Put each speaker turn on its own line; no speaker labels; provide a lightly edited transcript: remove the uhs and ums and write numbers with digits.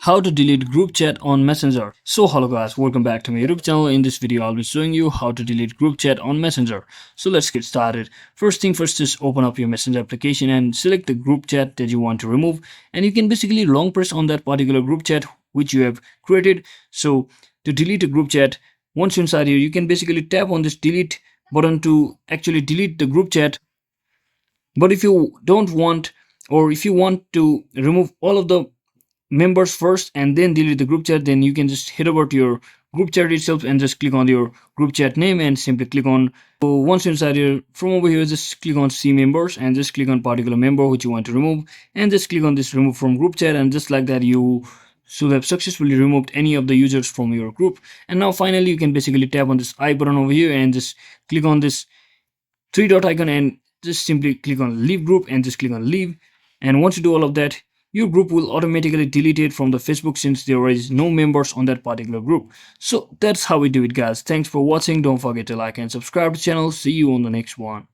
How to delete group chat on Messenger. So hello guys, welcome back to my YouTube channel. In this video I'll be showing you how to delete group chat on Messenger. So let's get started. First thing first is open up your Messenger application and select the group chat that you want to remove, and you can basically long press on that particular group chat which you have created. So to delete a group chat, once you're inside here, you can basically tap on this delete button to actually delete the group chat. But if you don't want, or if you want to remove all of the members first and then delete the group chat, then you can just head over to your group chat itself and just click on your group chat name and simply click on. So once you're inside here, from over here, just click on see members and just click on particular member which you want to remove, and just click on this remove from group chat, and just like that you should have successfully removed any of the users from your group. And now finally you can basically tap on this I button over here and just click on this three dot icon and just simply click on leave group and just click on leave. And once you do all of that, your group will automatically delete it from the Facebook since there is no members on that particular group. So that's how we do it, guys. Thanks for watching. Don't forget to like and subscribe to the channel. See you on the next one.